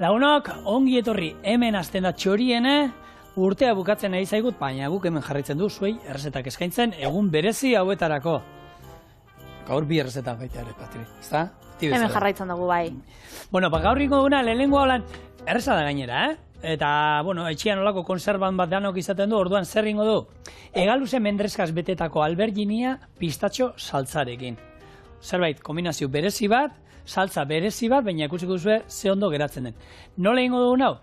Lagunok, ongi etorri, hemen hasten da txoriene, urtea bukatzen nahi zaigut, baina guk hemen jarraitzen du zuei errezetak eskaintzen egun berezi hauetarako. Gaur bi errezetan baita ere, Patri, ezta? Hemen jarraitzen dugu bai. Bueno, gaur ingo duguna lehenengo holan erreza da gainera, Eta, bueno, etxean olako konserban bat danok izaten du, orduan zer ingo du? Egaluse mendrezkaz betetako alberginia pistatxo saltzarekin. Zerbait, kombinazio berezi bat, saltza berezi bat, baina ikusiko duzue ze ondo geratzen den. Nola ingo dugu nau?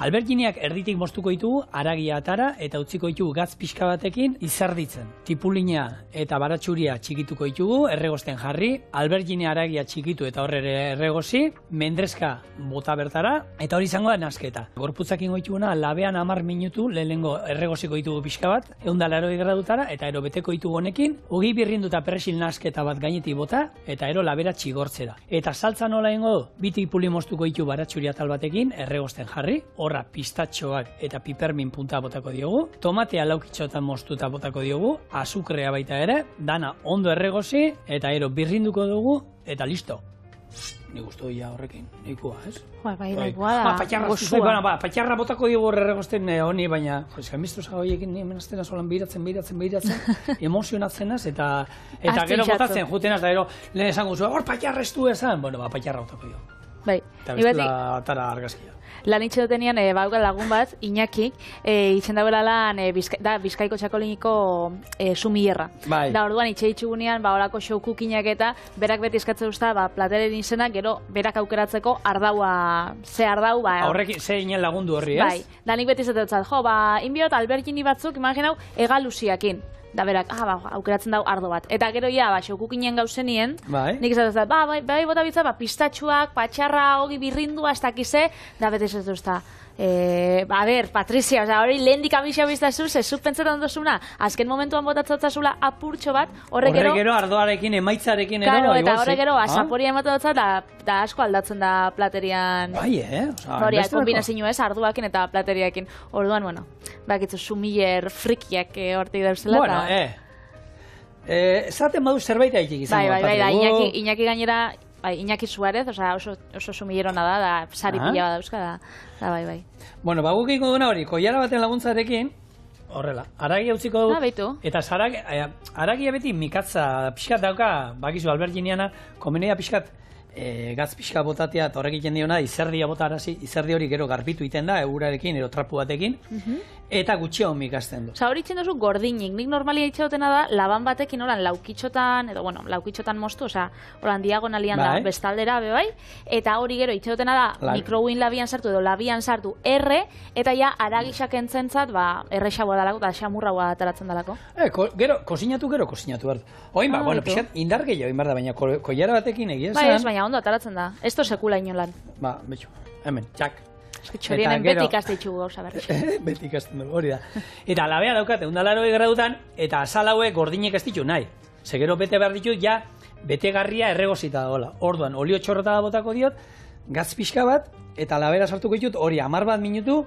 Alberginiak erditik moztuko ditugu, haragia atara eta utziko ditugu gatz pixka batekin izerditzen. Tipulina eta baratxuria txikituko ditugu, erregosten jarri, alberginia haragia txikitu eta horre erregozi, mendrezka bota bertara, eta hori izango da nasketa. Gorputzak ingo dituguna, labean 10 minutu, lehenengo erregoziko ditugu pixka bat, 180 gradutara, eta ero beteko ditugu honekin, ugi birrinduta perresil nasketa bat gainetik bota, eta ero labera txigortzera. Eta saltza nola ingo du, bi tipuli moztuko ditu baratxuria tal batekin, erregosten jarri, horra pistatxoak eta pipermin punta botako diogu, tomatea laukitxotan moztuta botako diogu, azukrea baita ere, dana ondo erregozi, eta ero birrinduko dugu, eta listo. Ni guztu ja horrekin, nahikoa, ez? Bai, nahikoa da. Patxarra botako diogu erregosten honi, baina, eskambiztu zagoiekin ni hemen aztena solan behiratzen, emozionatzen az, eta gero botatzen, jutenaz, da gero, lehen esango zu, hor patxarra ez du esan, bueno, patxarra botako diogu. Bai. Eta bestela atara argazkia. Lan itxedotenean, bauka lagun bat, Iñaki, itzen dagoela lan Bizkaiko Txakoliniko sumierra. Bai. Da orduan itxe itxugunean, horako showcookinak eta berak beti eskatzen duzta, plateren izena, gero berak aukeratzeko ardaua, ze ardau, Horrekin, ze inen lagundu horri, ez? Bai, da nik beti izaten dut, inbiot albergini batzuk, imaginau, egalusiakin. Da berak, aukeratzen dau ardo bat. Eta gero ja, xokukinen gauzenien, nik esatzen dut, bai bota bitza, pistatxuak, patxarra, hogi birrindua, ez dakize, da beti esatzen dut, Patrizia, hori lehendik abixia biztazu, zezuk pentsetan duzuna, azken momentuan botatzazula apurtxo bat, horrek gero ardoarekin, emaitzarekin edo, eta horrek gero, asaporia ematatza, da asko aldatzen da platerian. Bai, hori, kombinazio ez, arduakin eta plateriakin. Orduan, bueno, bakitzu sumiller frikiak hortik dauzela. Bueno, zaten badu zerbait haitik izango. Bai, Iñaki gainera, Iñaki Suárez, oso sumillerona da sari pila bat dauzka, da bai. Bueno, guk ingo duna hori, koiara baten laguntzarekin, horrela, haragia utziko dugu, eta haragia beti mikatza pixkat dauka, bakizu alberginiana, komenea pixkat, gatz pixka botatea, eta horrek egiten diona, izerdia botarazi, izerdi hori gero garbitu iten da, egurarekin, ero trapu batekin, eta gutxia hon mikazten du. Hori itzen duzu gordinik, nik normalia itxautena da, laban batekin oran laukitxotan, edo bueno, laukitxotan moztu, oran diagonalian da bestaldera, bai, eta hori gero itxautena da, mikrowin labian sartu, edo labian sartu erre, eta ja, aragisak entzentzat, errexagoa dalako, eta xamurragoa ataratzen dalako. Gero, kozinatu behar. Oin bueno, pixat, indar gehiago, inbar da, baina koiara batekin egia esan. Baina ondo ataratzen da, ez to sekula inolan. Betxo, hemen, txak. Txorienen beti ikaste itxugu gauza berriz. Beti ikasten dugu, hori da. Eta labea daukate, 180 gradutan, eta azal hauek gordinek ez ditu nahi. Segero bete behar ditut, ja, betegarria erregozita dagoela. Orduan, olio txorrota botako diot, gatz pixka bat, eta labera sartuko ditut, hori 10 minutu,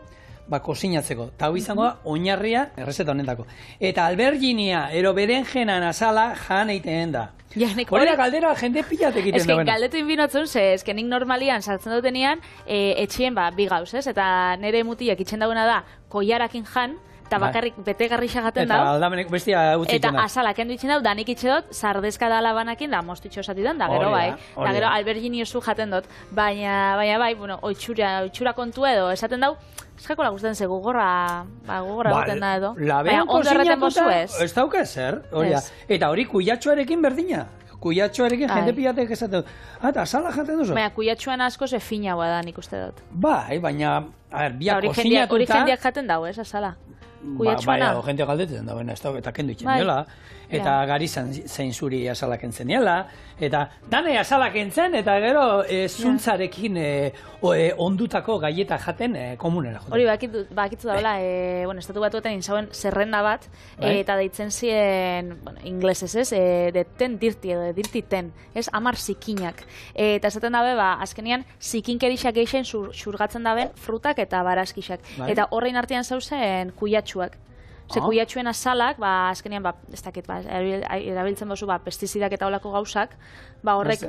kozinatzeko. Eta hau izango da, oinarria errezeta honetako. Eta alberginia, ero berenjenan azala, jan eiten da. Hori da galdera jende pilatek egiten da. Galdetu inbinotzun, ze nik normalian sartzen dutenean, etxien bi gauz, ez? Eta nire mutiak itxen dagoena da, koiarakin jan, eta bakarrik betegarri xagaten dau. Eta aldamenek bestia utzitzen da. Eta azalak endu itxen dau, da nik itxe dut, sardezka da labanakin, da moztu itxosatidan, da gero bai. Da gero albergini oso jaten dut. Baina bai, bueno, oitxura kontu edo, esaten dau, eskakola gustatzen ze gogorra duten da edo. Labean kozinatuta, ez dauka zer, hori da. Eta hori kuiatxoarekin berdina. Kuiatxoarekin jende pilatek esaten dut. Eta azala jaten duzu? Baina kuiatxoan asko ze finagoa da nik uste dut. Bai, baina, biak kozinatuta. Hori jendeak jaten dau, ez, azala. Bai, jente galdetzen da, eta kendu itxen dela. Eta gari zein zuri azalak entzen niela. Eta dane azalak entzen, eta gero zuntzarekin ondutako gaieta jaten komunera. Hori, bakitzu daula, estatu batuetan inzauen zerrenda bat, eta deitzen ziren, inglesez ez, de ten dirti edo, de dirti ten, ez, 10 zikinak. Eta esaten dabe, azkenian, zikinkerixak geixen xurgatzen daben frutak eta barazkixak. Eta horrein artean zauzen kuiatxuak. Ze kuiatxuen azalak, azkenean, ez dakit, erabiltzen bozu, pestizidak eta olako gauzak, horrek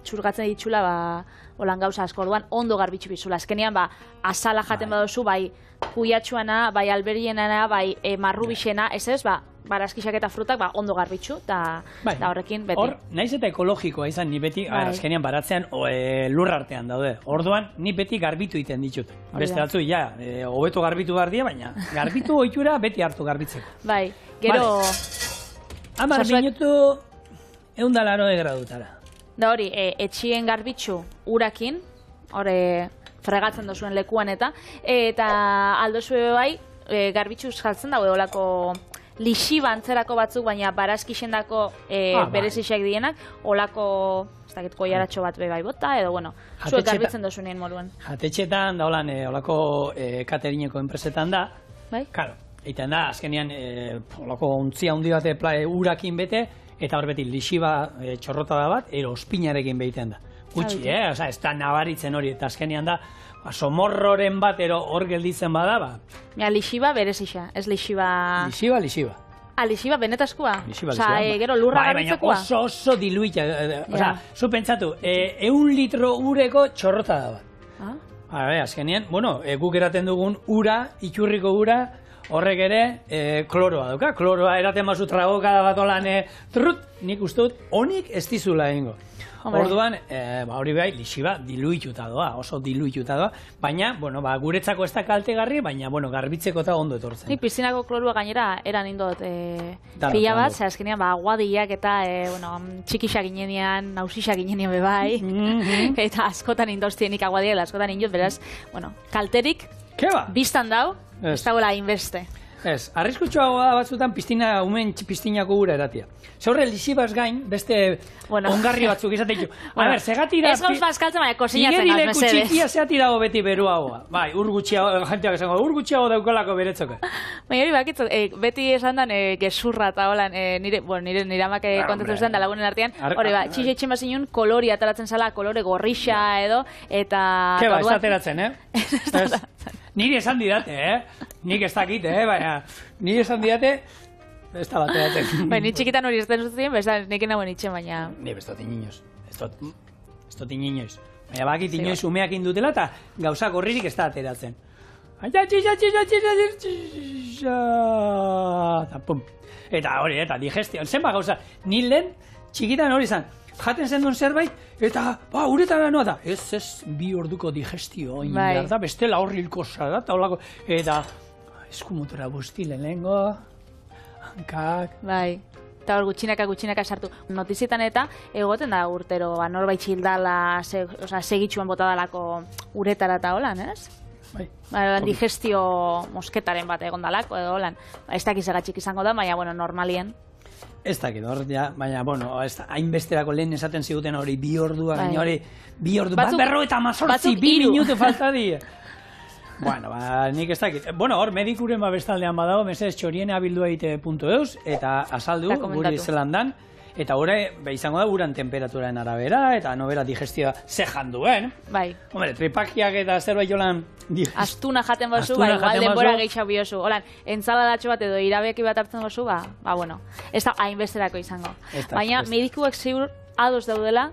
txurgatzen ditxula, holan gauza asko, orduan ondo garbitzu bizula. Azkenean, azala jaten badozu, bai kuiatxuana, bai alberienana, bai marrubixena, ez, barazkixak eta frutak ondo garbitzu, eta horrekin beti. Hor, naiz eta ekologikoa izan, ni beti, azkenean baratzean lur artean daude. Orduan, ni beti garbitu iten ditut. Beste batzu, hobeto garbitu behar dira, baina garbitu ohitura beti hartu garbitzeko. Bai, gero... 10 minutu 180 gradutara. Da hori, etxien garbitzu urakin, hori fregatzen dozuen lekuan eta aldozue bai, garbitzuz jartzen dago olako lixiba antzerako batzuk, baina barazkixendako berezixak dienak, olako, ez dakit, koiaratxo bat bai bota, edo, bueno, zuek garbitzen dozunien moduan. Jatetxetan, da holan, olako katerineko enpresetan da, karo, egiten da, azkenean, olako ontzia handi bate urakin bete, eta hor beti lixiba txorrotada bat, ero ospinarekin behiten da. Gutxi, ez da nabaritzen hori, eta azkenean da, somorroren bat ero hor gelditzen bada, lixiba berezixa, ez lixiba... Lixiba. Lixiba benetazkoa? Gero lurra garbitzekoa? Baina oso diluita, zu pentsatu, 1 litro ureko txorrotada bat. Azkenean, guk eraten dugun ura, iturriko ura, horrek ere kloroa dauka. Kloroa eraten bazu tragokada bat olan nik uste dut, honik ez dizula egingo. Orduan, hori behar, lixiba diluituta doa, oso diluituta doa, baina, guretzako ez da kaltegarri, baina, garbitzeko eta ondo etortzen. Nik piztinako klorua gainera eran indot pila bat, ze azkenean, guadiak eta txikisak ginenean, nausisak ginenean bebai, eta askotan indoztienik aguadiak, askotan indot, beraz, kalterik, biztan dau, ez dagoela inbeste. Ez, arriskutsuagoa batzutan umen piztinako gura eratia. Zaurre, lixibaz gain, beste ongarri batzuk izaten ditu. Segatira... Ez gauz bazkaltzen, baina kosinatzen gaz, mesedez. Igerileku txikia zeatirago beti beruagoa. Bai, urgutxiago, jenteak esango, urgutxiago daukolako beretzoka. Baina hori bakitzu, beti esan dan gezurra eta holan, nire amak kontetu zen da lagunen artean, hori txixetxen bazinun kolori ataratzen zala, kolore gorrixa edo, eta... Keba, ez ateratzen, Niri esan didate, Nik ez dakit, baina niri esan didate, ez da bateratzen. Baina, txikitan hori ez den zuzien, nik nagoen itxen, baina... Ni, ez dut inoiz. Ez dut inoiz. Baina bakit inoiz umeak indutela eta gauzak horririk ez da ateratzen. Eta hori, eta digestio. Zenba gauza, ni lehen txikitan hori zan. Jaten zendun zerbait, eta uretara noa da. Ez 2 orduko digestio, bestela horrilko zara, eta eskumutora busti lehenengo, hankak... Bai, eta hor gutxinaka sartu. Notizietan eta egoten da urtero, norbait txildala, segitxuan botadalako uretara eta holan, ez? Bai. Digestio mosketaren bat egondalako, edo holan. Ez dakizegatxik izango da, baina, normalien. Ez dakit, baina, hainbesterako lehen esaten ziguten hori 2 ordua, baina hori 2 ordu, bat 58, 2 minutu falta die. Bueno, nik ez dakit. Hor, medikuren bestaldean badago, mesez txorieneabildua.eus, eta azaldu guri zelandan, eta hori, izango da, uran temperaturaren arabera, eta nobera digestioa zehan duen. Bai. Hombre, tripakiak eta zerbait jolan... Astuna jaten bozu, igual denbora gehiago biozu. Holan, entzaladatxo bat edo irabeki bat hartzen bozu, ez da hainbesterako izango. Baina, medikuak ziur ados daudela,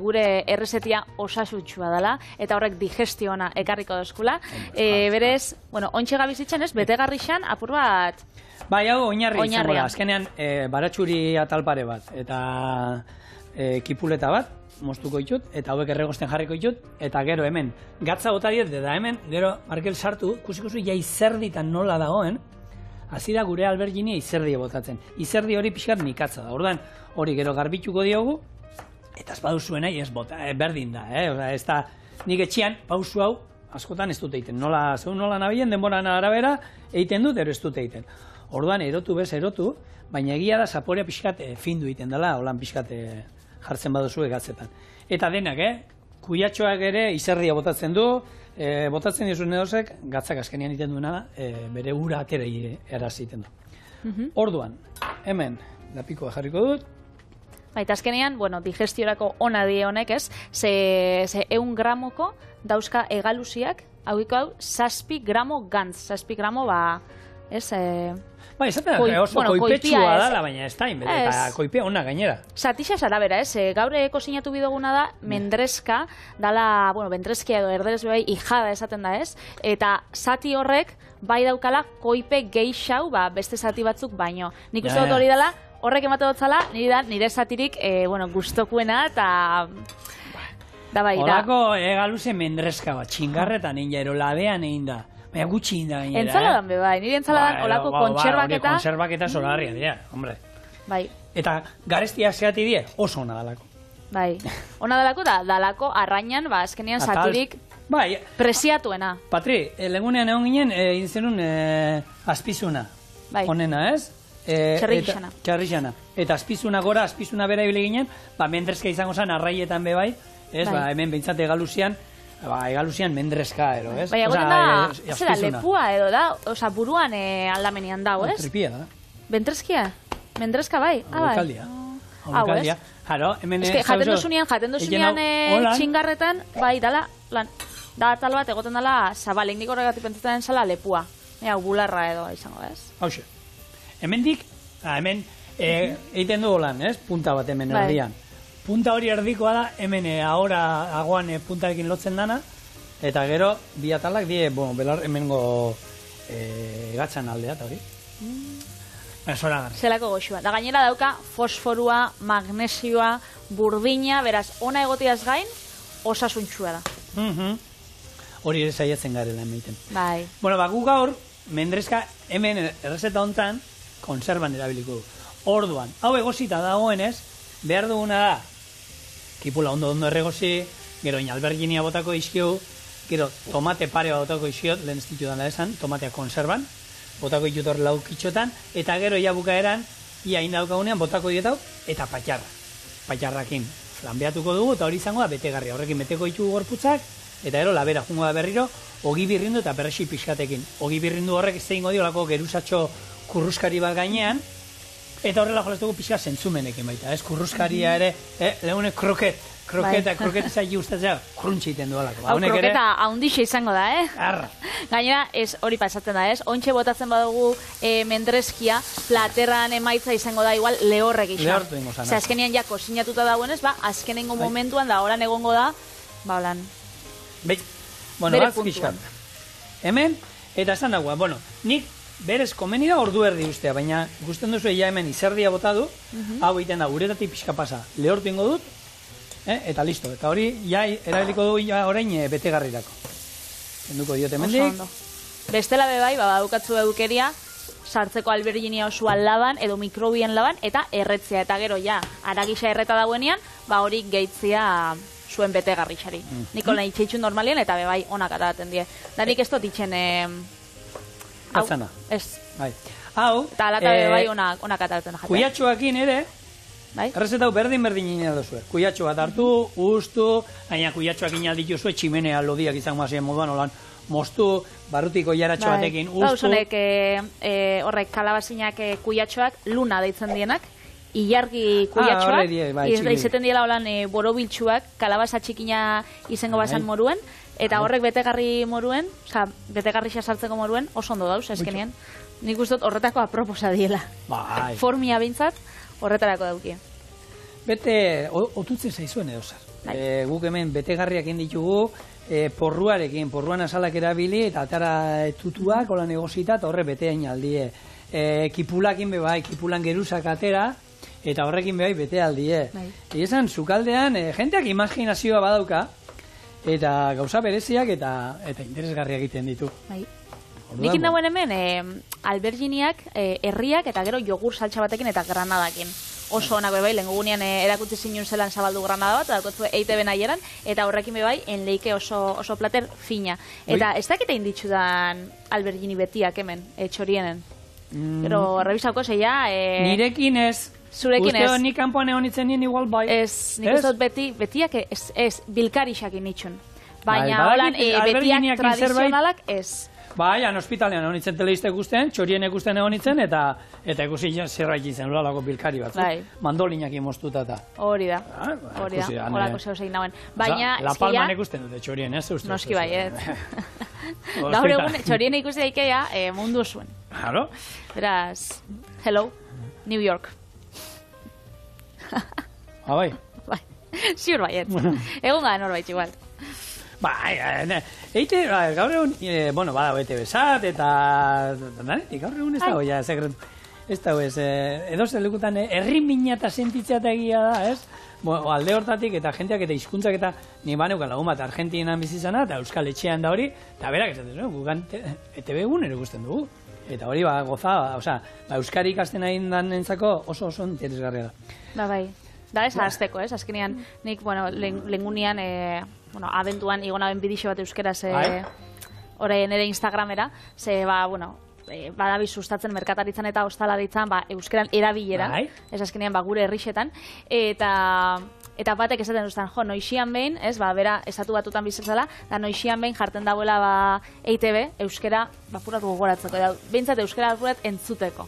gure errezetia osasutsua dela, eta horrek digestiona ekarriko dozkula. Berez, ontxe gabizitzen ez, betegarrixan, apur bat... Bai, hau, oinarri izango da. Azkenean, baratxuri atalpare bat, eta kipuleta bat, moztuko ditut, eta hauek erregosten jarriko ditut, eta gero hemen, gatza bota diet, da hemen, gero, Markel sartu, kusiko zu, izerditan nola dagoen, hasi da gure alberginia izerdi botatzen. Izerdi hori pixkat mikatza da. Orduan, hori gero garbituko diogu, eta ez baduzuen nahi ez bota, berdin da, ez da, nik etxean, pausu hau, askotan ez dut egiten. Nola nabilen, denboran arabera, egiten dut, ero ez dut egiten. Orduan, erotu, baina egia da zaporea pixkat findu egiten dela, holan pixkat jartzen baduzu gatzetan. Eta denak, kuiatxoak ere izerdia botatzen du, botatzen dizuen edozek, gatzak azkenean egiten duena da, bere ura atera eraziten du. Orduan, hemen, lapikoa jarriko dut. Baita azkenean, digestiorako ona die honek ez, ze 100 gramoko dauzka egaluziak, hau 7 gramo gantz, 7 gramo ez... Bai, esaten da, oso koipetsua dala, baina ez da, eta koipea ona gainera. Satixa arabera, ez? Gaur kozinatu bidoguna da, mendreska, dala, bueno, mendreskia edo erderez bai, ijada esaten da, ez? Eta zati horrek, bai daukala, koipe geixau, beste zati batzuk baino. Nik uste dut hori dela, horrek emate dotzala, nire zatirik, bueno, gustokuena, eta... Da bai, da. Horako egaluze mendreska bat, txingarretan egin ero, labean egin da. Baina gutxi inda gainera. Entzaladan be bai, nire entzaladan olako kontserbaketa. Kontserbaketa solarria dira, hombre. Bai. Eta garestia zeati die, oso ona dalako. Bai. Ona dalako da, dalako arrainan, azkenean zatirik presiatuena. Patri, legunean egon ginen, egin zenun azpizuna. Bai. Honena, ez? Txarrixana. Txarrixana. Eta azpizuna gora, azpizuna bera ibile ginen, mendrezka izango zen arraietan be bai, ez? Hemen behintzate galuzian, egaluzian mendrezka, ero, ez? Bai, egoten da, zera, lepua edo da, oza, buruan aldamenian dago, ez? Tripia da. Bentrezkia? Mendrezka bai? Aurrekaldia. Aurrekaldia. Jaro, hemen... Ez que jaten duzunean txingarretan, bai, dala, da tal bat egoten dala zabalik, nik horregatik pentsatzen zala lepua. Bularra edo izango, ez? Hauxe. Hemen egiten du holan, ez? Punta bat hemen erdian. Punta hori erdikoa da, hemen agoan puntarekin lotzen dana, eta gero, bi atalak, belar hemengo gatzan aldea, eta hori. Zelako goxua. Da gainera dauka fosforua, magnesioa, burdina, beraz, ona egotiaz gain, osasuntxua da. Hori ere saiatzen garela emaiten. Bai. Bueno, gu gaur, mendrezka hemen errezeta hontan, konserban erabiliko du. Orduan, hau egosita dagoenez, behar duguna da, kipula ondo erregozi, gero alberginia botako izkio, gero tomate pare bat botako izkiot, lehen ez ditu dana esan, tomatea konserban, botako ikutor laukitxotan, eta gero ia bukaeran, ia indaukagunean botako dietau, eta patxarra. Patxarrakin flambeatuko dugu, eta hori izango da betegarria. Horrekin beteko ditugu gorputzak, eta gero labera jungo da berriro, ogi birrindu eta perrexi pixkatekin. Ogi birrindu horrek ez zein godi olako geruzatxo kurruskari bat gainean, eta horrela jolaz dugu pixka zentzumenekin baita, ez? Kurruskaria ere, lehune kroketa zaila ustatzea, kruntxe iten dualako. Hau kroketa haundixe izango da, Arra. Gainera, hori pasatzen da, ez? Ontxe botatzen badugu mendrezkia, platerran emaitza izango da igual lehorrek isa. Lehortu ingo zan. Azkenean ja kozinatuta dagoenez, azkenengo momentuan da, oran egongo da, holan. Bueno, bazkixkat. Hemen, eta esan dagoa, bueno, nik berez komeni da ordu erdi ustea, baina ikusten duzu ja hemen izerdia bota du, hau egiten da, uretatik pixka pasa, lehortu ingo dut, eta listo, eta hori ja erabiliko du ja orain betegarrirako. Kenduko diote mendik. Bestela bebai, badukatzu edukeria, sartzeko alberginia osoan laban, edo mikrobien laban, eta erretzea, eta gero ja, aragisa erreta dagoenean, hori gehitzea zuen betegarrixari. Nikola itxeitxun normalien, eta bebai onak ataraten die. Da nik ez dut itxen... Atzana. Ez. Hau. Eta alata bai onak ataraten jatea. Kuiatxoakin ere, errezetau berdin inen duzue. Kuiatxo bat hartu, ustu, gaina kuiatxoakin alditu zuen, tximenea lodiak izango mazien moduan, olan, moztu, barrutiko jaratxo batekin, ustu. Gauzonek, horrek, kalabazinak kuiatxoak luna deitzen dienak, ilargi kuiatxoak, izeten diela holan borobiltxuak, kalabaza txikina izango bazan moruen, eta horrek betegarri moruen, betegarri sartzeko moruen, oso ondo dauz, eskenean. Nik ustot horretako aproposa diela. Formia bintzat, horretarako daukia. Bete, otutzen zaizuen edo zer. Guk hemen betegarriak inditugu, porruan asalak erabili, eta atara tutuak, hola negozita, eta horre beteain aldie. Kipulakin bebai, kipulan geruzak atera, eta horrekin bebai bete aldie. Esan, sukaldean, jenteak imaginazioa badauka, eta gauza bereziak eta interesgarriak egiten ditu. Nikin dauen hemen, alberginiak, herriak eta gero jogur saltsa batekin eta granadakin. Oso onak bebai, lehen gugunean erakutzi zinun zelan zabaldu granada bat, eta dakotzu EITB nahieran, eta horrekin bebai, enleike oso plater fina. Eta ez dakite inditzudan albergini betiak hemen, txorienen. Pero revisauko zeia... Nirekin ez. Zurekin ez. Uste nik kanpoan egon itzen nien igual bai. Ez, nik uste betiak ez, bilkarixakin itxun. Baina holan betiak tradizionalak ez. Bai, hospitalean egon itzen telebizte ikusten, txorien ikusten egon itzen, eta ikusi zerra ikitzen, loralako bilkari bat. Mandolinak imoztuta eta. Hori da, horako zeus egin dauen. Baina, La Palman ikusten dute txorien, ez? Noski bai, ez. Gaur egun, txorien ikusi daikea mundu zuen. Claro. Beraz, hello, New York. Bai. Bai, ziur baiet. Egun gara norbait igual. Eite, gaur egun, bueno, bada, ETV Sat, eta gaur egun ez dago, ja, sekretu. Ez dago, edozen lekutan, herri mina eta sentitzea eta egia da, ez? Alde hortatik eta jenteak eta hizkuntzak eta ni baneukan lagun bat Argentinan bizizana eta Euskal Etxean da hori, eta berak esaten gugan ETV egun ere gusten dugu. Eta hori goza, Euskari ikasten nahi danentzako oso interesgarria da. Bai. Da ez azteko, ez? Azkenean, nik, lehengunian, abenduan, igon aben bidixo bat euskeraz, orain nire Instagramera, ze, badabiz sustatzen merkataritzan eta ostalaritzan, euskeran erabilera, ez azkenean, gure herrixetan, eta batek esaten duztan, noixian behin, ez, bera, esatu batutan bizitzala, da noixian behin jarten dagoela, EITB, euskera, purat gogoratzeko, eta behintzat euskera purat entzuteko.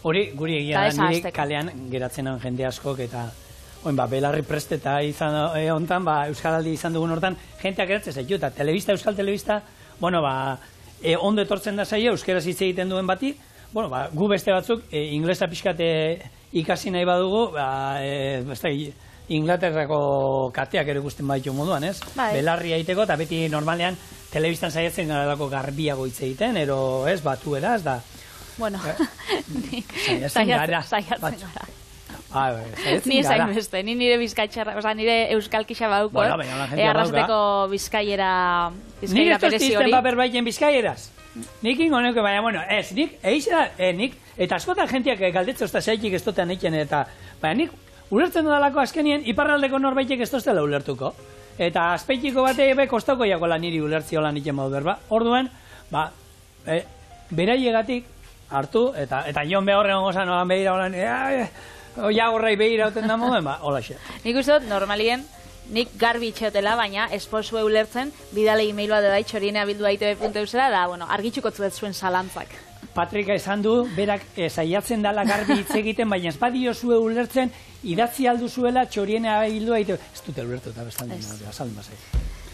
Hori, guri egia da, nire kalean geratzen hon jende askok, eta belarri presteta izan hontan, Euskaraldi izan dugun hortan, jenteak geratzen zaitu, eta Euskal Telebista, ondo etortzen da zaila, euskeraz hitz egiten duen bati, gu beste batzuk, inglesa pixkat ikasi nahi badugu, Inglaterrako kateak ere gusten baditu moduan, ez? Belarri egiteko, eta beti normalean telebistan zaiatzen garelako garbiago hitz egiten, ero ez, batu eraz, da. Bueno, saiatzen gara. Ni esain beste, ni nire bizkaitxarra, nire euskalkixa baduko, arrasteko bizkaiera perezi hori. Nik ez toztizten baper baiten bizkaieraz? Nik ingoneko, ez, nik, eta askotan jentiak galdetzen ozta zaitik ez dotean eiken, eta, nik ulertzen dudalako azkenien, iparraldeko norbaitek ez toztela ulertuko. Eta azpeitiko bate kostauko jakola niri ulertzio lan iken badu berba. Orduen, beraiegatik hartu, eta Jon behorren gozan nolan behira holan, ja horrei behira hoten da moduen, hola xe. Nik uste dut, normalien, nik garbi itxeotela, baina esposue ulertzen, bidale e-mailua da txorienea@itb.eusera, da, argitxuko zuet zuen zalantzak. Patrika esan du, berak saiatzen dala garbi hitz egiten, baina ez badio zue ulertzen, idatzi aldu zuela txorienea@itb. Ez dute ulertu eta bestalde, azalden bazai.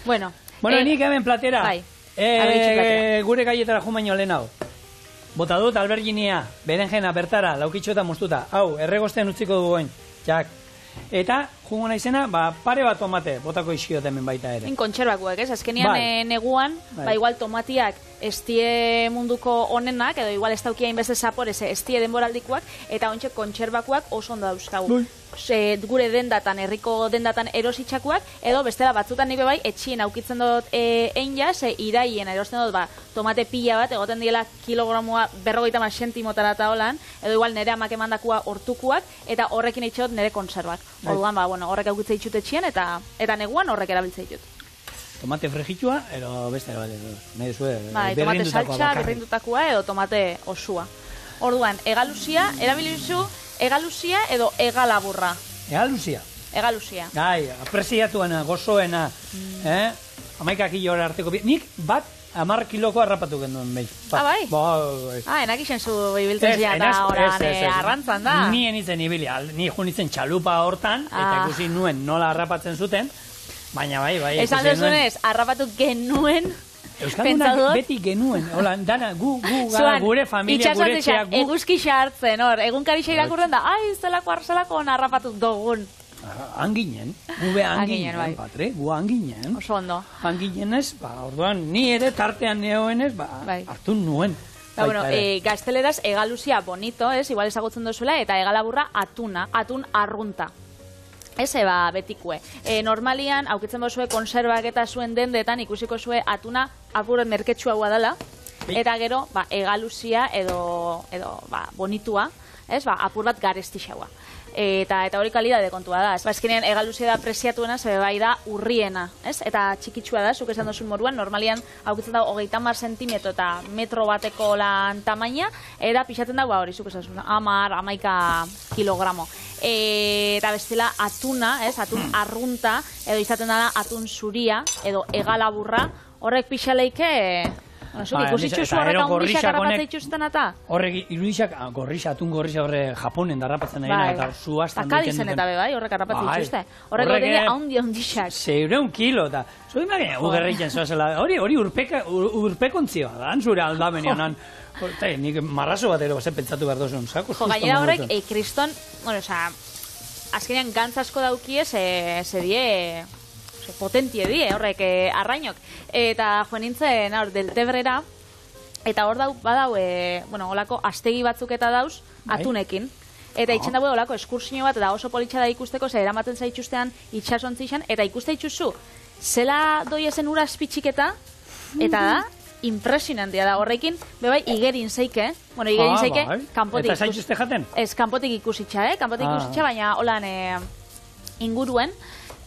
Bueno, nik hemen platera, gure gaietara jumaino lehenago. Bota dut alberginia, berenjena, bertara, laukitxo eta moztuta. Hau, erregosten utziko duguen, jak. Eta, jungo naizena, pare bat tomate, botako iskiot hemen baita ere. Kontserbakuak, ez? Azkenean neguan, igual tomatiak estie munduko onenak, edo igual ez daukia inbeste zapores, estie denboraldikoak, eta ontsa kontserbakuak oso ondo dauzkagu. Gure dendatan, herriko dendatan erositxakuak, edo bestela batzutan nire bai, etxien aukitzen dut egin ja, iraien erosten dut, tomate pila bat, egoten diela kilogramua 50 sentimotara eta holan, edo igual nire amak emandakua hortukuak, eta horrekin eitxot nire konservak. Orduan, horrek aukitzen ditut etxien, eta neguan horrek erabiltzen ditut. Tomate fregitua, edo beste ere bat, tomate saltxa, berrindutakoa, edo tomate osua. Orduan, egalusia, erabilizu, egalusia edo egalaburra? Egalusia. Egalusia. Apresiatuena, gozoena, 11 kilora arteko. Nik bat 10 kiloko harrapatu genduen behi. Bai? Enak isen zu ibiltzen zia eta oran arrantzan da. Nien itzen ibili, ni junitzen txalupa hortan, eta ikusi nuen nola harrapatzen zuten, baina bai. Esan duzunez, harrapatu genuen, Euskaldunak beti genuen, hola, dana, gure familia, gure etxea, gu... Eguzki xartzen, egunkarixa irakurren da, zelako narrapatu dogun. Anginen, gube anginen, Patri, gu anginen. Oso ondo. Anginenez, orduan, ni ere tartean neoenez, hartu nuen. Gazteleraz, egalusia bonito, igual ezagutzen duzuela, eta egalaburra atun arrunta. Eze betikue. Normalian, aukitzen bozue konservak eta zuen dendetan ikusiko zue atuna apuret merketsua dela, eta gero, egalusia edo bonitua, apur bat garestixaua. Eta hori kalidade kontua da. Azkenean, egalusia da presiatuena, zebe bai da urriena. Eta txikitsua da, zuk esan duzun moruan, normalian aukitzen dago 30 sentimetro eta metro bateko lan tamaina, eta pixatzen dago hori, zuk esan duzun, 10-11 kilogramo. Eta bestela atuna, atun arrunta, edo izaten da atun zuria, edo egalaburra, horrek pixaleike... Ikusitxu zu horrek haundixak harrapatzea itxusten eta? Horrek irudixak, atun gorrixak horre Japonen darrapatzen nahi, eta zuaztan duten. Akadizen eta bai, horrek harrapatzea itxuste. Horrek dene haundixak. 600 kilo, eta zu imagine, ugerreitzen zoazela, hori urpekontzioa da, zure aldamenean, nik marrazo bat ero, pentsatu behar dozun, zako susto. Gainera horrek, kriston, azkenean gantz asko daukie, potentie die, horrek arrainok. Eta joan nintzen, Deltebrera, eta hor badau, olako astegi batzuk eta dauz, atunekin. Eta itxen dago olako eskursio bat, eta oso politxa da ikusteko, ze eramaten zaituztean itxasontzi eta ikuste itxuzu, zela doiezen ura azpitxiketa, eta da, impresionantia da, horrekin, bebai, igerin zeike, kanpotik eta zaituzte jaten? Ez, kanpotik ikusitxa, baina holan inguruen,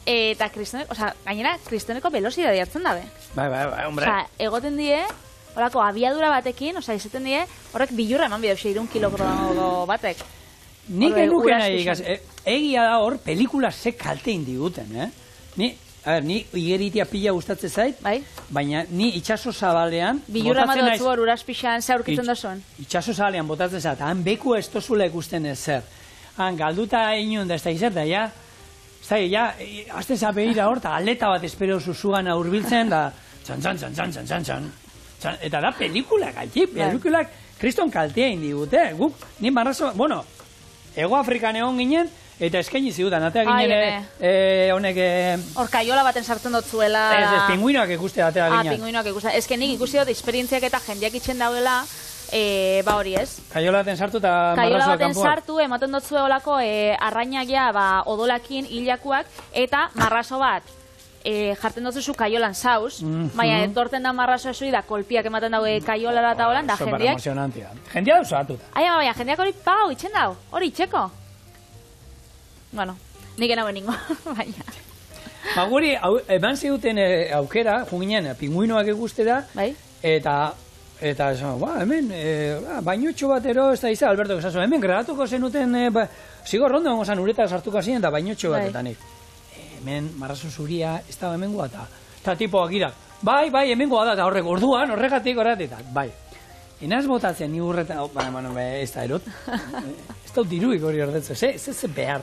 eta gainera, kristoneko velocidade hartzen dabe. Bai, hombre. Egoten die, horako abiadura batekin, izaten die, horrek bilurra eman bideu, 6 kilogramo batek. Nik enuken nahi, egia da hor, pelikula ze kalte indiguten, Ni igeritia pila gustatzen zait, baina ni itxaso zabalean... Bilurra madotzu hor, uraspixan, ze aurkitzen dozuen? Itxaso zabalean botatzen zait, han beku ez tozula ikusten ezer. Han galduta inun da ez da izet, da ja... Zai, ja, azten zapeira hor, eta aleta bat espero zuzugan aurbiltzen, da... Txan. Eta da pelikulak, pelikulak kriston kaltea indigute, guk, ni marrazo... Bueno, Ego Afrikan egon ginen, eta eskaini ziudan, atea ginen honek... Hor kaiola baten sartzen dutzuela... Ez, pinguinoak ikuste atea ginen. Pinguinoak ikuste. Ez nik ikusi dut esperientziak eta jendeak itxen daudela, hori ez. Kaiola baten sartu eta marrazoa kanpoak. Kaiola baten sartu, ematen dutzue olako arrainagia odolakin hilakuak, eta marrazo bat jartzen dutzu kaiolan zauz, baina etorten da marrazoa zui da kolpiak ematen daue kaiolara eta holan, da jendeak... Super emozionantia. Jendeak duzu atuta. Baina jendeak hori itxen dau, hori itxeko. Bueno, nik enauen ningo, baina. Guri, eman ziduten aukera, junginen, pinguinoak ikustera, eta hemen, bainotxo batero, ez da izan, Alberto, hemen gradatuko zenuten, zigor rondo gongo zan uretak sartuko ziren, eta bainotxo batetanik. Hemen, marrazo zuria, ez da hemen guata. Eta tipoak gira, bai, hemen guata, eta horregatik, bai. Enaz botatzen, ni urretan, ez da erot, ez da diruik hori ordetzen, ez behar.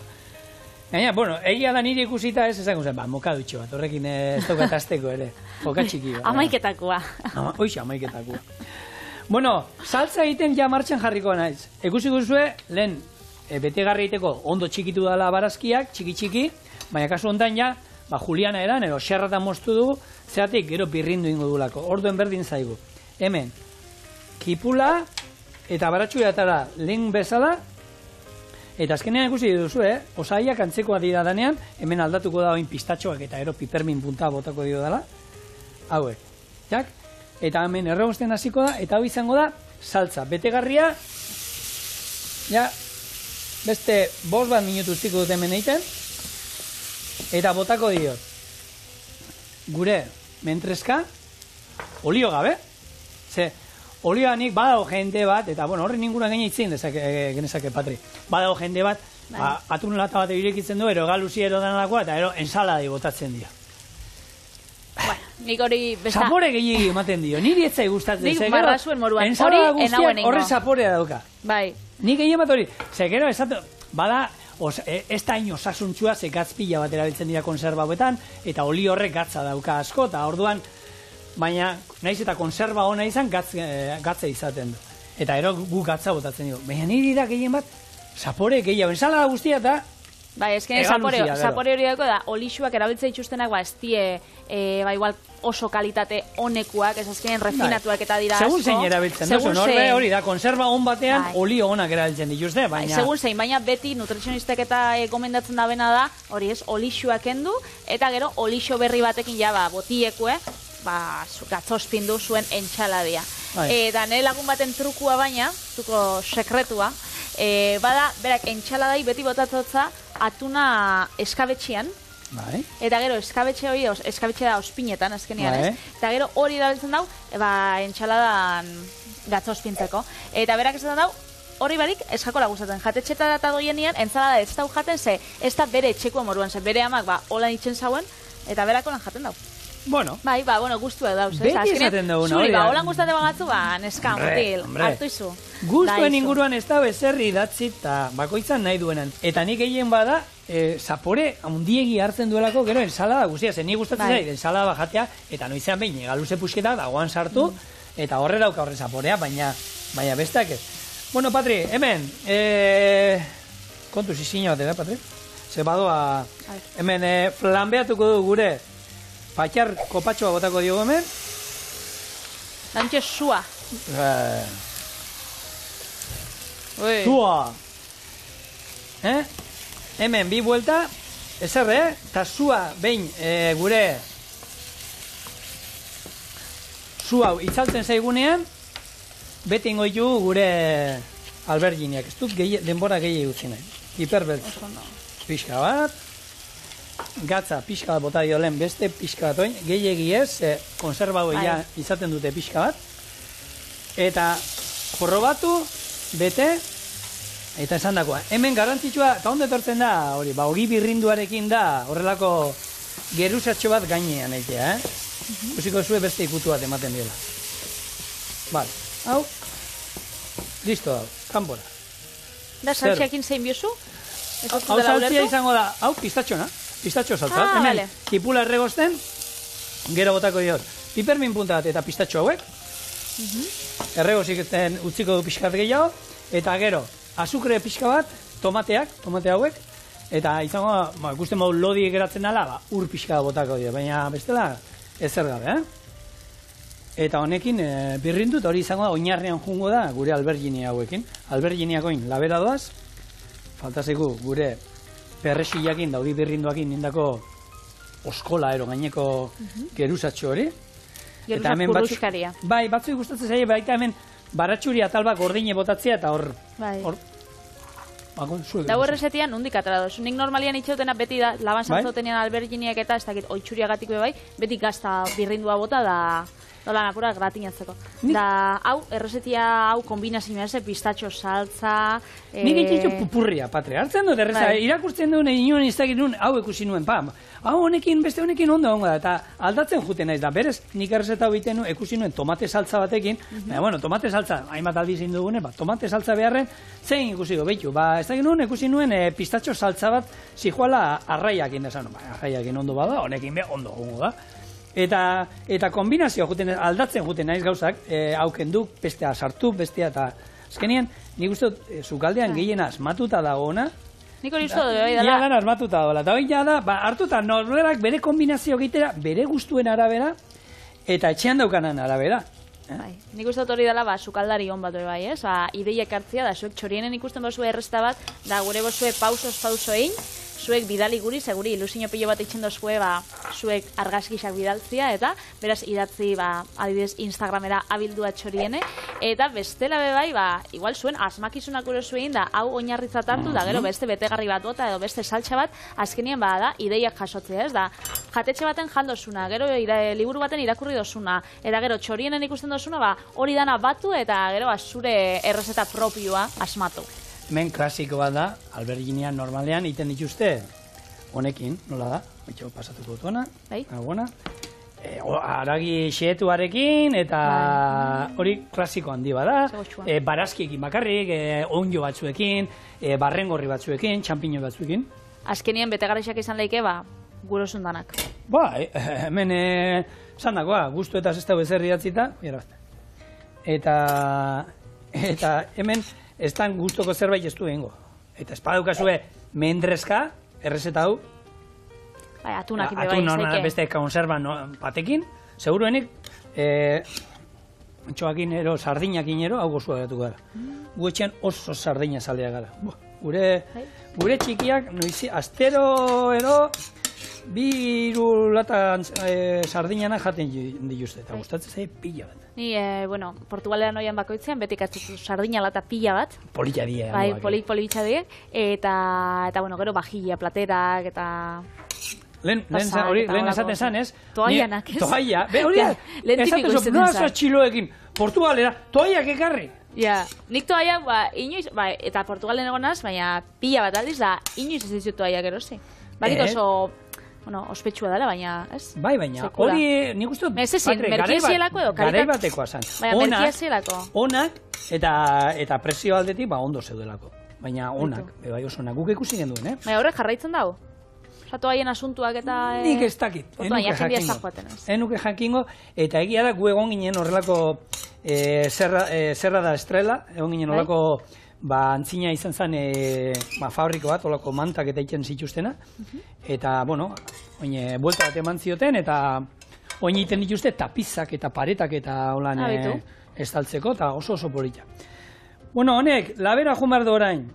Gaina, egia da nire ikusita ez ezakun zen, mokadutxo bat, horrekin ez daukat azteko ere, joka txiki. Amaiketakoa. Hoxe, amaiketakoa. Saltza egiten ja martxan jarriko naiz. Ikusi guzue, lehen, betegarri egiteko ondo txikitu dala barazkiak, txiki, baina kasu ondan ja, Juliana eran, edo xerratan moztu dugu, zeatik gero birrindu ingo dulako, orduen berdin zaigu. Hemen, kipula eta baratxu edatara lehen bezala, eta azkenean ikusi duzu, osaiak antzekoa dira danean, hemen aldatuko da oin pistatxoak eta ero pipermin punta botako dio dela, hauek, jak? Eta hemen erregosten hasiko da, eta hau izango da, saltza, betegarria, ja, beste 5 minutu ustiko dut hemen egiten, eta botako dio, gure mentreska, olio gabe, ze, olioa nik badago jende bat, eta horren inguruan gaina itzien genezake, Patri. Badago jende bat, atun lata bat irekitzen du, ero galuzi ero denalakoa, eta ero ensalada botatzen dira. Nik hori... Zapore gehiagi ematen dio, niri etzai gustatzen. Nik marrazuen moruan, hori enauen ingo. Horre zaporea dauka. Bai. Nik gehiagi bat hori, zekero esatu, bada, ez da ino sasuntzua, ze gatzpila bat erabiltzen dira konserba hauetan, eta oli horrek gatza dauka asko, eta orduan, baina, nahiz eta konserba hona izan, gatza izaten du. Eta ero gu gatza botatzen dugu. Baina niri da gehien bat, zapore gehiago, ensalada guztia eta... Bai, esken zapore hori dago da, olixuak erabiltzen dituztenak, ez die, igual oso kalitate honekuak, ez azkenean refinatuak eta dira asko. Segun zein erabiltzen duzu, hori da, konserba hon batean, olio honak erabiltzen dituzte, baina... Segun zein, baina beti nutrizionistek eta gomendatzen da bena da, hori ez, olixuak endu, eta gero olixo berri batekin ja, botiekue, gatzospindu zuen entxaladia. Eta nire lagun baten trukua baina, truko sekretua, bada, berak entxaladai beti botatzotza atuna eskabetxean, eta gero eskabetxe hori, eskabetxe da ospinetan, azkenean ez, eta gero hori dabiltzen dau, entxaladan gatzospintzeko. Eta berak esaten dau, hori barik eskakola gustatzen. Jatetxeta eta doienian, entzalada ez dau jaten, ze ez da bere etxeko moruan, ze bere amak holan itxen zauen, eta berak holan jaten dau. Bueno. Bai, guztua dauz, ez? Beti esaten duguna, hori da. Zuri, holan guztate bagatzu, neska, mutil, hartu izu. Guztuen inguruan ez da bezerri idatzi, eta bakoitzan nahi duenan. Eta nik egin bada, zapore handiegi hartzen duelako, gero ensalada guztia, zen ni gustatzen zait, ensalada jatea, eta noizean behin, galuze pusketa, dagoan sartu, eta horre dauka horre zaporea, baina besteak ez. Bueno, Patri, hemen, kontu zizina bat, Patri? Ze badoa, hemen flanbeatuko du gure patxar kopatxoa botako diogu hemen. Dantxe sua. Sua. Hemen, bi buelta, ezerre, eta sua behin gure sua itzaltzen zaigunean, beti ingoitu gure alberginiak. Ez dut denbora gehiago utzi nahi. Hiperbeltz. Pixka bat. Gatza pixka bat bota dio lehen beste pixka bat oin. Gehiagi ez, konserbago izaten dute pixka bat. Eta probatu, bete, eta esan dakoa. Hemen garrantzitsua, eta onde tortzen da, hori, ogi birrinduarekin da, horrelako geruzatxo bat gainean egitea, Usiko zue beste ikutu bat ematen dira. Bale, hau, listo hau, kanpora. Da, saltxeakin zein biozu? Hau saltzia izango da, hau, pistatxona, pistatxo saltza. Hemen, tipula erregosten, gero botako diot, pipermin punta bat eta pistatxo hauek, erregozik utziko du pixkat gehiago, eta gero, azukre pixka bat, tomate hauek, eta izango da, ikusten modu lodi geratzen dela, ur pixka botako dio, baina bestela, ezer gabe, Eta honekin birrindut hori izango da, oinarrean jungo da gure alberginia hauekin. Alberginiakoin labera doaz, faltazeko gure perresillakin, daudi birrinduakin nindako oskola ero gaineko geruzatxo hori. Geruzat purruskaria. Bai, batzuk gustatzen zaie, baita hemen baratxuri atal bat gordine botatzea eta hor... Dago errezetian nondik atara dozu. Nik normalian itxautena beti da, laban zantzotenean alberginiak eta ez dakit oitxuriagatik bai, beti gazta birrindua bota da... Dola nakura gratinatzeko. Da, hau, errezetia hau kombinazioa ez, pistatxo saltza... Nik egitxo pupurria, Patri. Hartzen dut erreza, irakurtzen duen inoen iztakit nuen, hau ikusi nuen, hau honekin, beste honekin ondo da, eta aldatzen juten naiz da. Berez, nik errezeta hau iten ikusi nuen tomate saltza batekin, bueno, tomate saltza, hainbat aldiz indu dugune, tomate saltza beharren, zein ikusi behitu. Ez dakit nuen, ikusi nuen pistatxo saltza bat, zijoala arraiakin desan. Arraiakin ondo bada, honekin be ondo gongo da. Eta kombinazioa aldatzen juten naiz gauzak, hauken du, bestea sartu, bestea eta azkenien, nik uste sukaldean gehiena asmatuta dagoena. Nik hori uste dut, dela. Ia gana asmatuta dagoela, eta hori da, hartuta norberak bere kombinazio egitera, bere gustuen arabera, eta etxean daukanan arabera. Nik uste dut hori dela, sukaldari hon bat bai, ez? Ideiak hartzia, da zuek txorienen ikusten bozue errezta bat, da gure bozue pauso egin, zuek bidali guri, seguri ilusio pilo bat itxen dozue, zuek argazkisak bidaltzia, eta beraz idatzi, adibidez, Instagramera abildua txoriene, eta bestela bai, igual zuen asmakizunak gure zuen, da hau oinarritzat hartu, da gero beste betegarri bat bota, edo beste saltxa bat, azkenien da, ideiak jasotzea, ez da, jatetxe baten jandozuna, gero liburu baten irakurri dozuna, eta gero txorienen ikusten dozuna, hori dana batu, eta gero zure errezeta propioa asmatu. Hemen klasiko bat da, alberginia normalean iten dituzte honekin, nola da? Baitxo, pasatuko dutuena, agona. Aragi xeetuarekin, eta hori klasiko handi bada. Barazkiekin bakarrik, onjo batzuekin, barrengorri batzuekin, txampiño batzuekin. Azkenien betegarrixak izan leike, gurosun danak. Hemen zandakoa, guztu eta zesta bezerri datzita, eta hemen ez tan guztoko zerbait ez du egingo. Eta espadukazue mendrezka, errezeta hau. Atunak ime bai, zeike. Beste konserban batekin, seguruenik, txoakin ero, sardinakin ero, hau gozua gatuko gara. Gu etxean oso sardina zaldea gara. Gure txikiak, astero ero, bi latan sardinana jaten dituzte, eta gustatzen zai pila bat. Ni, Portugalean oian bakoitzean, betik atzutu sardina lata pila bat. Politxa die. Bai, politxa die. Eta, gero bajilla, platerak, eta... Lehen esaten zan, ez? Toaianak, ez? Toaia. Hori da, esaten zan, noa txiloekin, Portugalera, toaiak ekarri. Ja, nik toaia, inoiz, eta Portugalen egonaz, baina pila bat aldiz da, inoiz ez dizut toaiak erosi. Balit oso ospetsua dela, baina, ez? Bai, baina, hori nik uste dut... Ez ezin, merkiazielako edo, garai batekoa zan. Baina, merkiazielako. Onak, eta presio aldetik, ondo zeudelako. Baina onak, bai oso onak, guk ikusi genduen, Baina horrek jarraitzen dago? Osatu haien asuntuak eta... Nik ez dakit, enuke jakingo, eta egia da gu egon ginen horrelako zerra da estrela, egon ginen horrelako antzina izan zen fabriko bat, horrelako mantak eta egiten zituztena, eta, bueno, buelta bat eman zioten, eta oin egiten dituzte tapizak eta paretak eta holan estaltzeko, eta oso polita. Bueno, honek, labera jumardo orain,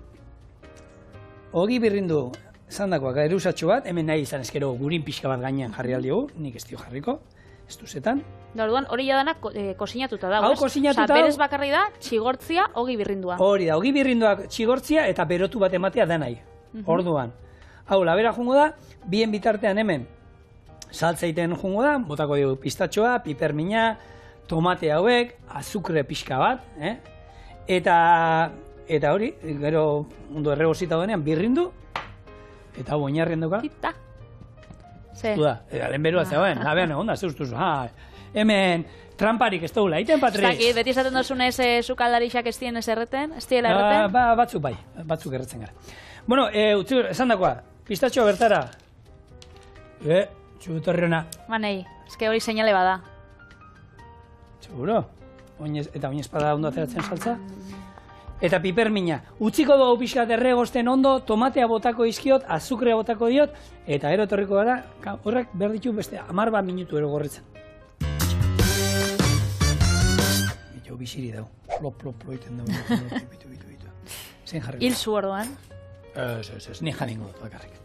Ogi birrindu, zandakoak, erusatxo bat, hemen nahi izan ezkero gurin pixka bat gainean jarri aldigu, nik ez dio jarriko, ez duzetan. Orduan, hori jadanak kosinatuta dago, ez? Hau kosinatuta dago. Berez bakarri da, txigortzia, ogi birrindua. Hori da, ogi birrinduak txigortzia eta berotu bat ematea da nahi. Orduan, hau, labera jungo da, bien bitartean hemen, saltza egiten jungo da, botako dugu pistatxoa, pipermina, tomate hauek, azukre pixka bat, eta hori, gero ondo erregozita denean, birrindu, eta hau oinarrien duka. Tita. Lehen berua zegoen, labean egon da, zeustuz, hemen tramparik ez dugula, iten Patri? Zaki, beti esaten duzunez sukaldarixak ez dien ez erreten, ez diela erreten? Batzuk bai, batzuk erretzen gara. Bueno, esan dakoa, pistatxoa bertara. Txubutorri hona. Manei, ezke hori seinale bada. Seguro? Eta oinezpada ondo ateratzen saltza? Eta pipermina. Utziko dugu pixkat erregozten ondo, tomatea botako izkiot, azukrea botako diot, eta gero etorriko gara, horrek behar ditu beste 10 minutu ero gorretzen. Bitxo, biziri dau. Plop iten dau. Zein jarriko. Hil zu orduan. Ez, ni janingo dut bakarrik.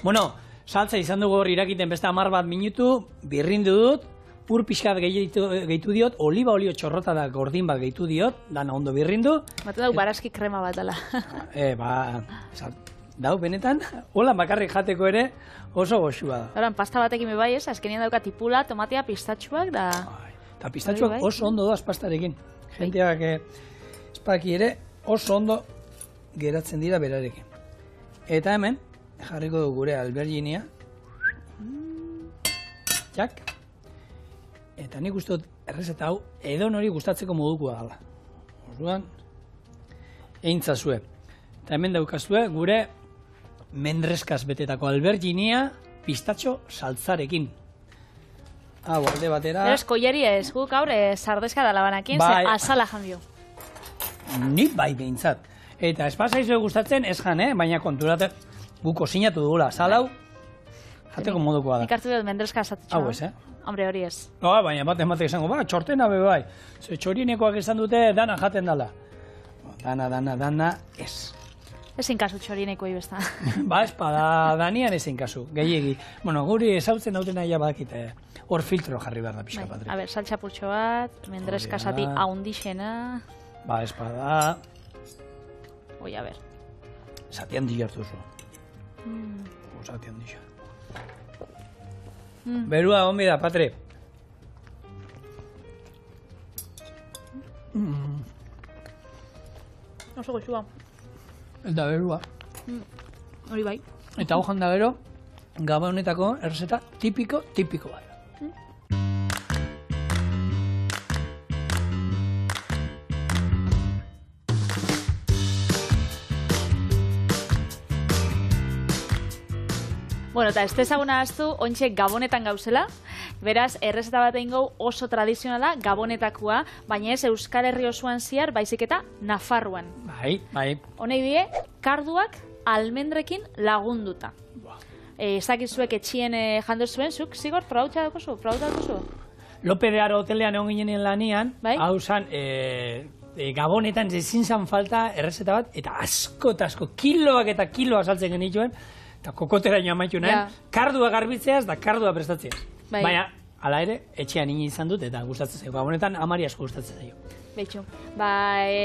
Bueno, saltza izan dugu hor irakiten beste 10 minutu, birrindu dut, ur pixkat gehitu diot, oliba olio txorrota da gordin bat gehitu diot, dana ondo birrindu. Batu dau barazki krema bat dela. Dau, benetan, hola bakarrik jateko ere oso goxua da. Horan, pasta batekin me bai ez, azkenien dauka tipula, tomatea, pistatxuak da... Eta pistatxuak oso ondo doaz pastarekin. Genteak espaki ere oso ondo geratzen dira berarekin. Eta hemen, jarriko dugu gure alberginia. Jak. Eta nik uste dut errezeta hau edo nori gustatzeko modukoa gala. Orduan, eintzazue. Eta hemen daukazue gure mendreskaz betetako alberginia pistatxo saltzarekin. Hau, alde batera... Pero koiari ez, guk gaur sardezka dala banakin, ze azala janbio. Nik bai behintzat. Eta espasaizu gustatzen ez jan, baina konturate guk kozinatu dugula. Zalau, jateko modukoa da. Nik hartu dut mendreska zatutxo. Hau ez, Hombre, hori ez. Baina batek esango, txortena be bai. Ze txorinekoak esan dute dana jaten dala. Dana, ez. Ezin kasu txorinekoi besta. Espada, danian ezin kasu, gehiegi. Bueno, guri ezautzen dauten aia badakite. Hor filtro jarri behar da pixka, Patri. A ber, saltxapurtxo bat, mendreska zati haundixena. Espada. Oi, a ber. Zati handi jartu zu. Zati handi jartu. Berua, onbi da, Patri. Oso goxua. Eta berua. Hori bai. Eta hojan da gero, Gabonetako errezeta tipiko bat. Bueno, eta ez ezaguna aztu, ontxe Gabonetan gauzela, beraz, errezeta bat egin gau oso tradizionala, Gabonetakoa, baina ez Euskal Herri osoan ziar, baizik eta Nafarroan. Bai. Honei die, karduak almendrekin lagunduta. Ezakizuek etxien jandu zuen, zuk, zigor, frautza dukuzu? Lope de Aro hotelean egon ginen lanian, hau zan, Gabonetan ezin zan falta errezeta bat, eta asko, kiloak eta kiloa saltzen genituen, eta kokotera ino amaitu nahen, kardua garbitzeaz da kardua prestatzeaz. Baina, hala ere, etxean ini izan dut eta gustatzen zaio. Gabonetan amari asko gustatzen zaio. Betxu.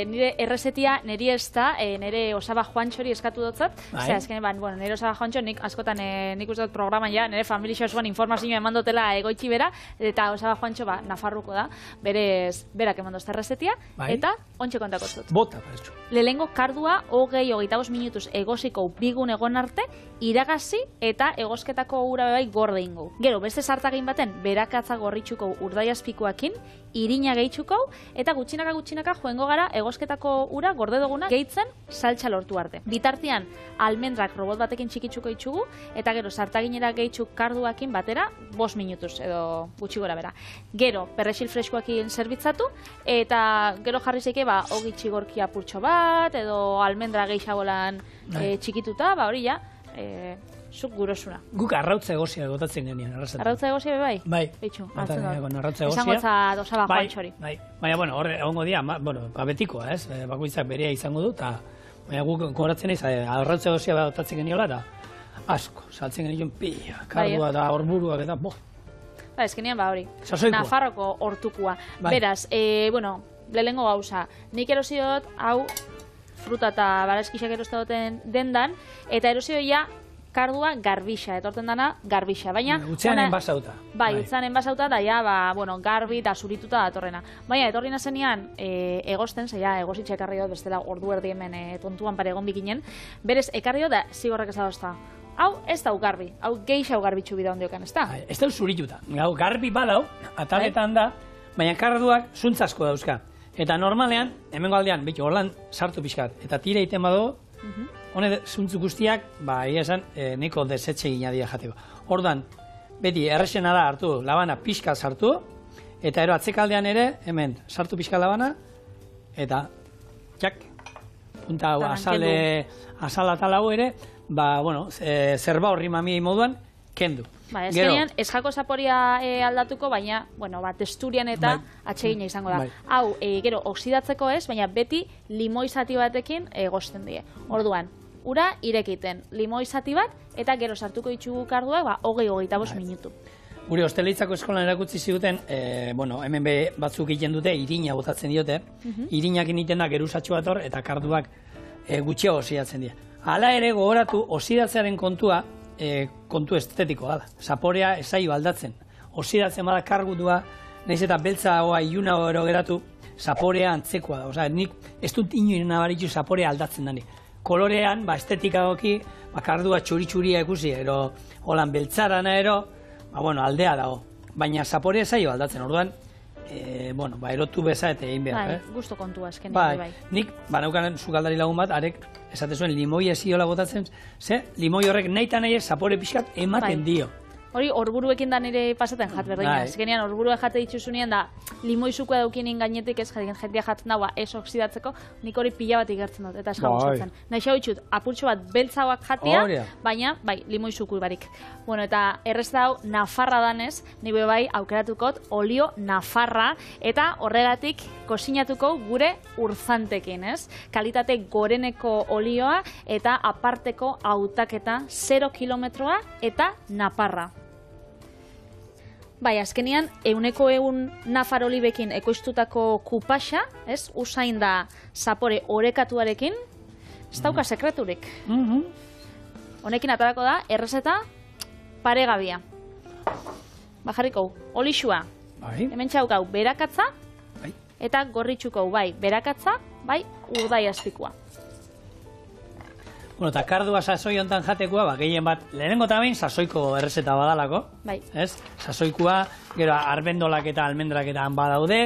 Nire errezetia niri ez da, nire Osaba Juantxori eskatu dutzat. Zer, azkenean, nire Osaba Juantxo, nik askotan nik uste dut programan ja, nire familia osoan informazioa eman dutela egoitzi bera, eta Osaba Juantxo, Nafarruko da, berez, berak eman dozta errezetia, eta ontxe kontako zut. Bota, paretxu. Lehengo kardua, 20-25 minutuz egosiko bigun egon arte, iragazi eta egosketako ura bai gorde ingo. Gero, beste sartagin baten, berakatza gorritxuko urdaiazpikoakin, irina gehitxuko, eta gutxinaka joengo gara egosketako ura gorde duguna gehitzen saltsa lortu arte. Bitartean, almendrak robot batekin txikitzuko itxugu, eta gero sartaginera gehitxuk karduakin batera 5 minutuz, edo gutxi gora bera. Gero, perrexil freskoakin zerbitzatu, eta gero jarri zeike, ogi txigorki apurtxo bat, edo almendra gehiagolan txikituta, hori ja, zuk gurosuna. Guk arrautza egosia gotatzen genian. Arrautza egosia bai? Bai. Beitxu, arrautza egosia. Izango za Osaba Juantxori. Bai. Baina, horre egongo dira, betikoa, ez? Bakoitzak berea izango du, eta guk goratzen ez, arrautza egosia gotatzen geniola, eta asko, saltzen genion pila, kardua eta horburuak eta, ezkenean hori. Sasoikua. Nafarroko hortukua. Beraz, lehengo gauza, nik erosiot, hau, fruta eta barazkixak erostadoten dendan, eta erosioia kardua garbixa, etorten dana garbixa, baina... Utzean enbasauta. Bai, utzean enbasauta, da ja, garbi eta zurituta datorrena. Baina, etorri nazenean, egosten, zeia, egositxe ekarri dut, bestela ordu erdi hemen tontuan pare egon bikinen, berez, ekarri dut da, zigorrek ez da. Hau, ez dau garbi, hau geixau garbitxu bida ondiokan, ez da? Ez dau zurituta. Hau, garbi badau, ataletan da, baina karduak zuntzasko dauzka. Eta normalean, hemengo aldean, beti horlan sartu pixkat, eta tira iten badu, honet zuntzu guztiak, egia esan, neko desetxe gina dira jateko. Ordan, beti errexena da hartu, labana pixka sartu, eta ero atzekaldean ere, hemen, sartu pixka labana, eta, txak, punta hau, azal atal hau ere, zerba horri mami moduan, kendu. Ezkenean, ez jako zaporia aldatuko, baina, testurian eta atsegina izango da. Hau, gero, oksidatzeko ez, baina beti limoi zati batekin egozten die. Orduan, ura irekiten, limoi zati bat, eta gero sartuko ditugu karduak, 20-25 minutu. Gure hosteleitzako eskolan erakutsi ziguten, hemen batzuk egiten dute, irina botatzen diote, irinak egiten da geruzatxo bat hor, eta karduak gutxiago oxidatzen dira. Hala ere gogoratu, oxidatzearen kontua, kontu estetikoa da. Zaporea esaio aldatzen. Oxidatzen bada kargutua, nahiz eta beltza hoa iluna oro geratu, zaporea antzekoa da. Osa, nik ez dut inoen nabaritu zaporea aldatzen dani. Kolorean, estetikagoki, kardua txuri-txuria ikusi, ero, holan beltzarana ero, aldea dago. Baina zaporea esaio aldatzen, orduan, erotu beza eta egin behar. Gusto kontua esken bai. Nik, naukan sukaldari lagun bat, arek, esate zuen, limoi eziola botatzen, limoi horrek nahi eta nahi zapore pixkat ematen dio. Hori, horburuekin da nire pasaten jat berdina. Ezkenean, horburua jate dituzunien da, limoi zukua daukinin gainetik ez jentia jatzen dagoa ez oksidatzeko, nik hori pila bat igertzen dut, eta ez gauzatzen. Naixo ditut, apurtxo bat beltzauak jatia, baina, limoi zuku barik. Eta errez dau, Nafarra danez, nire bai aukeratukot olio Nafarra, eta horregatik kosinatuko gure urzantekin, ez? Kalitate goreneko olioa, eta aparteko hautaketa 0 kilometroa eta Naparra. Azkenean, 100% Nafar olibekin ekoiztutako kupaxa, ez? Usain da zapore orekatuarekin, ez dauka sekreturik. Honekin atarako da, errezeta paregabia. Bajarriko, olixua. Hemen txaukau, berakatza, eta gorritxuko, berakatza, urdaiazpikoa. Eta kardua sasoi hontan jatekoa, gehien bat, lehenengo eta behin sasoiko errezeta badalako. Sasoikoa, gero arbendolak eta almendrak eta han badaude,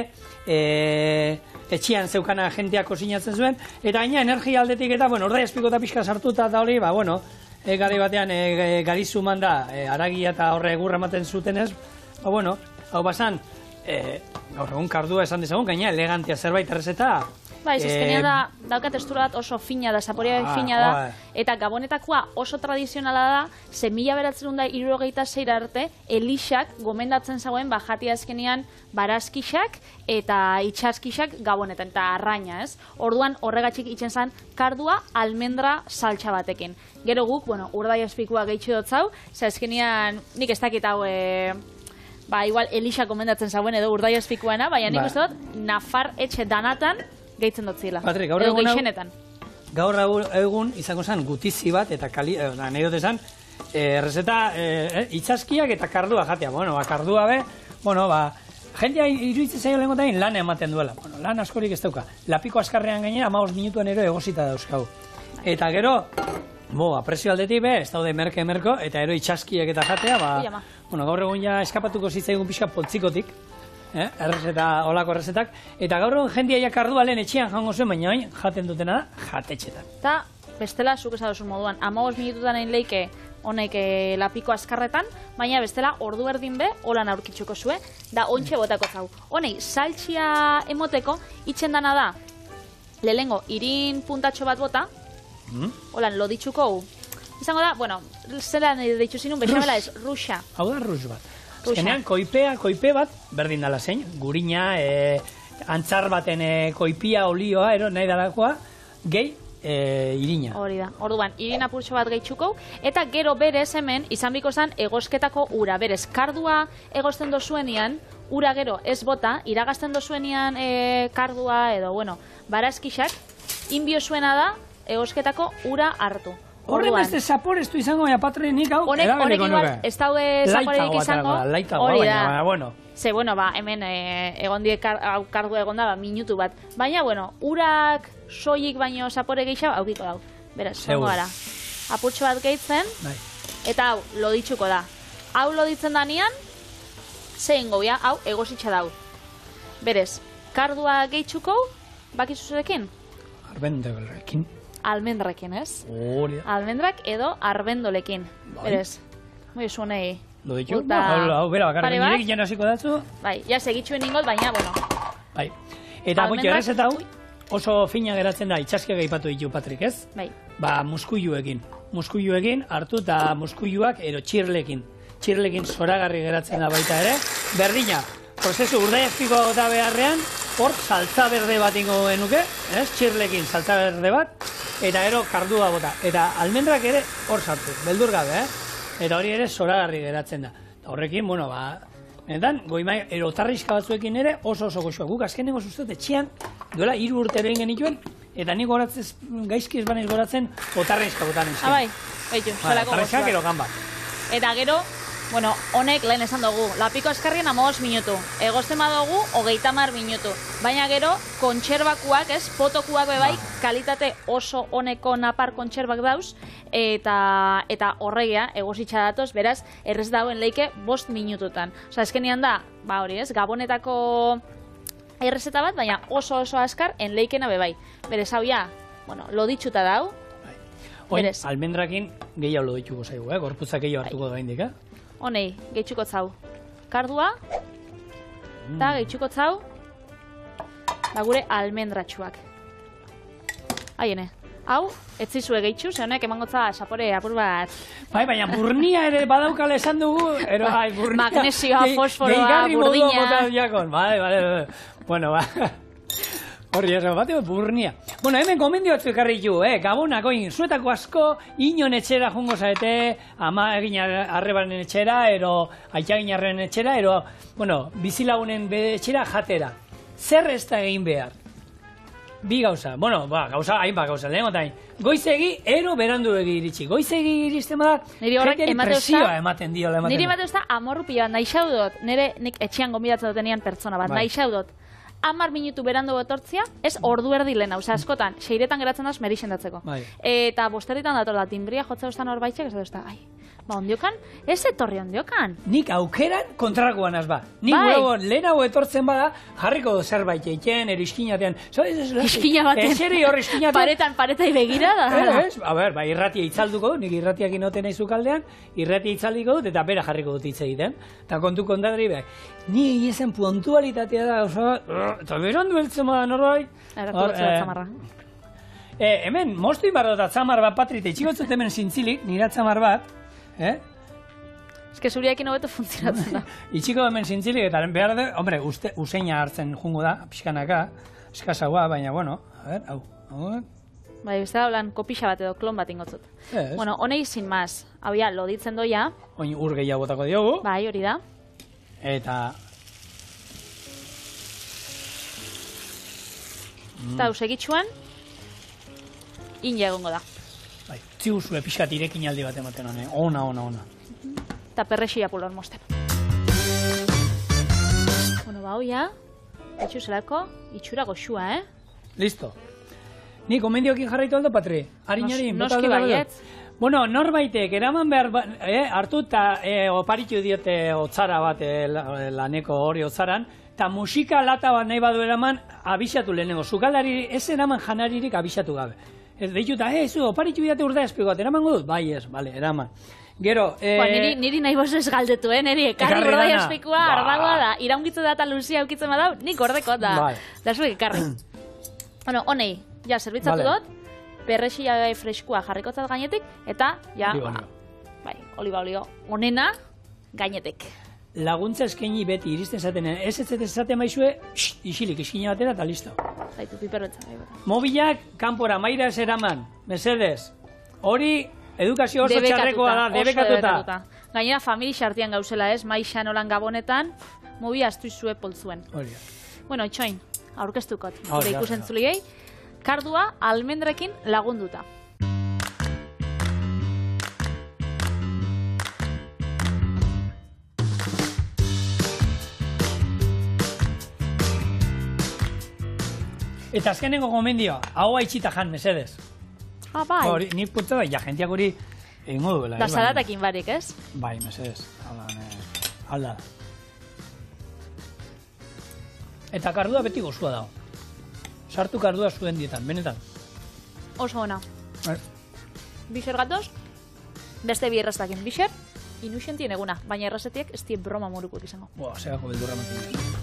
etxian zeukana jenteak kosinatzen zuen, eta gaina energia aldetik eta, urdaiazpiko eta pixka sartuta eta hori, gari batean garizu manda, aragia eta horre egurra ematen zuten ez, hau basan, gaur egun kardua esan dezagun, gaina elegantia zerbait errezeta, Ezkenean da, dauka testura bat oso fina da, zaporea fina da, eta gabonetakoa oso tradizionala da, 1966 arte, elixak gomendatzen zagoen jatia azkenean barazkixak eta itxaskixak gabonetan, eta arraina, ez? Orduan horregatxik itzen zen kardua almendra saltsa batekin. Gero guk, urdaiazpikoa gehitxu dotzau, azkenean nik ez dakit hau ba, igual Elisa komendatzen zauen edo urdai espikuena, baina nik uste dut, Nafar etxe danatan gehitzen dut zila. Patrik, gaur egun izango zen gutizi bat, eta nahi dut esan, errezeta itxaskiak eta kardua jatea. Bueno, kardua be, jendia iruditzen zaio lehen gotain lan ematen duela. Bueno, lan askorik ez dauka. Lapiko askarrean gainera 15 minutuan ero egosita dauzkau. Eta gero, presio aldetik be, ez daude merke-merko, eta ero itxaskiak eta jatea, gaur egun ja eskapatuko zitzaigun pixka poltzikotik, errezeta, olako errezetak, eta gaur egun jendia ja kardua lehen etxean jango zuen, baina jaten dutena da, jatetxetan. Eta, bestela, zuk esadozun moduan, 15 minututan egin leike honek lapiko askarretan, baina bestela ordu erdin be, holan aurkitzuko zue, da ontxe botako zau. Honei, saltxia emoteko, itxen dana da, lehengo, irin puntatxo bat bota, holan, loditzuko, izango da, zelan ditzu zinun, bexamela ez, ruxa. Hau da, rux bat. Azkenean, koipe bat, berdin dala zein, gurina, antzar baten koipia, olioa, nahi dalakoa, gehi, irina. Hori da. Orduan, irina purtsu bat gehitzuko, eta gero berez hemen izan biko zen egosketako ura. Berez, kardua egozten dozuenian, ura gero ez bota, iragazten dozuenian kardua edo, barazkixak, inbio zuena da egosketa ura hartu. Horren beste zaporeztu izango, baina Patrik hau, honek igual, ez daude zaporerik izango, hori da. Ze, hemen egon die kardua egon da, minutu bat. Baina, urak soilik baino zapore gehiago aukiko dau. Beraz, zongo gara. Apurtxo bat gehitzen, eta hau, loditzuko da. Hau loditzen danean, zein goia, hau, egositxa dau. Berez, kardua gehitzuko, bakizu zurekin? Arbendelekin. Almendrekin, ez? Hori da. Almendrak edo arbendolekin. Berez, moi zuenei. Lo ditu? Hau, bera, bakarrik nirek jenaziko datzu. Bai, ja segitxuen ingot, baina, Bai. Eta botio, errezeta hau, oso fina geratzen da, itxaskiak aipatu ditu, Patrik, ez? Bai. Muskuiluekin. Muskuiluekin hartu eta muskuiluak ero txirlekin. Txirlekin zoragarri geratzen da baita ere. Berdina, prozesu urdai espiko gota beharrean, hor saltza berde bat ingo genuke, ez? Txirlekin saltza berde bat, eta ero kardua bota. Eta almendrak ere hor sartu, beldur gabe, Eta hori ere zoragarri geratzen da. Eta horrekin, benetan, goimai, erotarrizka batzuekin ere oso goxoa. Guk azkenengo zuztet etxean, duela 3 urte egin genituen, eta nik goratzez, gaizki ez banez goratzen, otarrizka botan ezken. Bai, baitu, zelako goxoa. Gero gamba. Eta gero, honek lehen esan dugu, lapiko askarrien 15 minutu, egozten badugu 30 minutu. Baina gero, kontserbakuak, potokuak bebai, kalitate oso honeko napar kontserbak dauz, eta horregia, egozitxa datoz, beraz, errez dauen leike 5 minututan. Osa, ezkenian da, hori gabonetako errezeta bat, baina oso askar, enleikena bebai. Berez, hau ja, loditxuta dau. Oin, almendrakin gehiago loditxuko zaigu, gorputzak gehiago hartuko da indik, Honei, gehitxuko zau. Kardua, eta gehitxuko zau, gure almendratxuak. Haiene, hau, ez zizue gehitxu, ze honek emangotza sapore apur bat. Bai, baina burnia ere badaukala esan dugu, burnia. Magnesioa, fosforoa, burdina. Bai. Bueno, horri ez, bateo burnia. Hemen gomendio batzu ekarri ju, Gabonak, zuetako asko, inon etxera jungo zaete, ama egin arrebaren etxera, ero aita egin arrebaren etxera, ero, bizilagunen etxera jatera. Zer ez da egin behar? Bi gauza, hainbat gauza, lehen gotain. Goizegi, ero berandu egi iritsi. Goizegi iristen badak, jeteri presioa ematen diola. Niri bateu da, amorrupia bat, nahi xaudot, nik etxean gombidatzen dutenean pertsona bat, nahi xaudot. 10 minutu berandu betortzia, ez ordu erdi lehena, askotan, 6etan geratzen daz merixendatzeko. Eta 5 dator da, timbria jotza duztan hor baitxek, ez da, ondiokan, ez etorri ondiokan. Nik aukeran kontrakoan az ba. Nik lehenago etortzen bada, jarriko zerbait eiken, eriskinatean. Iskina batean. Eseri hor iskinatean. Paretai begira da. Irratia itzalduko dut, nik irratiak inoten nahi zukaldean, irratia itzaldiko dut, eta bera jarriko dut hitz egiten. Eta kontu kontadri behar. Ni egiesen puntualitatea da, eta berandu heltzen bada norbait. Hemen, moztu inbarro da atzamar bat, Patrik, etxigotzut hemen zintzilik, nire atzamar bat, Ez que zuriakin hobeto funtzionatzen da. Itxiko hemen zintzilik, eta behar da, hombre, useina hartzen jungo da, pixkanaka, eskazagoa, baina, hau. Bai, ez da, holan, kopixa bat edo klon bat ingotzut. Honei sin maz, hau ja, loditzen doia. Oin ur gehiago botako diogu. Bai, hori da. Eta... Eta segitxuan, ina egongo da. Bai, ziuzue pixkat irekin aldi bat ematen honen. Ona. Eta perrexia pulor mosten. Bueno, hoia, etxu zelako, itxura goxua, Listo. Ni komendiokin jarraitu aldo, Patri? Hariñari, noski baietz. Bueno, norbaitek, eraman behar, hartu eta oparitu diote otzara bat laneko hori otzaran, eta musika lata bat nahi badu eraman, abixatu lehenengo. Zukalari ez eraman janaririk abixatu gabe. Ez deitu eta, oparitu diote urde espiko bat, eraman dut? Bai ez, bale, eraman. Gero... Niri nahi bozu ez galdetu, niri ekarri urdai espikoa, ardagoa da, iraungitzu da eta luzia aukitzen badau, nik ordeko da. Da zuek ekarri. Bueno, honei, ja, zerbitzatu dut, perrexia freskua jarrikotzat gainetik, eta, ja, bai, oliba olio, onena gainetik. Laguntza eskaini beti iristen zaten, ez esaten maizue, isilik, iskina batera eta listo. Zaitu, piperretza. Mobilak, kanpora, maira ez eraman, mesedez. Hori, edukazio oso txarrekoa da, debekatuta. Gainera, famili xartian gauzela ez, maixan olan gabonetan, mobi astu izue poltzuen. Bueno, itxoin, aurkeztukot, gure ikusentzuliei, kardua almendrekin lagunduta. Eta azkenengo gomendioa, hau haitxita jan, mesedez. Bai. Nik putza bai, jenteak hori egingo duela. Da salatakin barik, ez? Bai, mesedez. Alda. Eta kardua beti gozua dago. Sartu kardua zuen dietan, benetan. Oso ona. Bixer gatoz, beste bi erraztakin. Bixer, inuxentien eguna, baina errazetiek ez die broma morukoek izango. Segako beldurra mantin.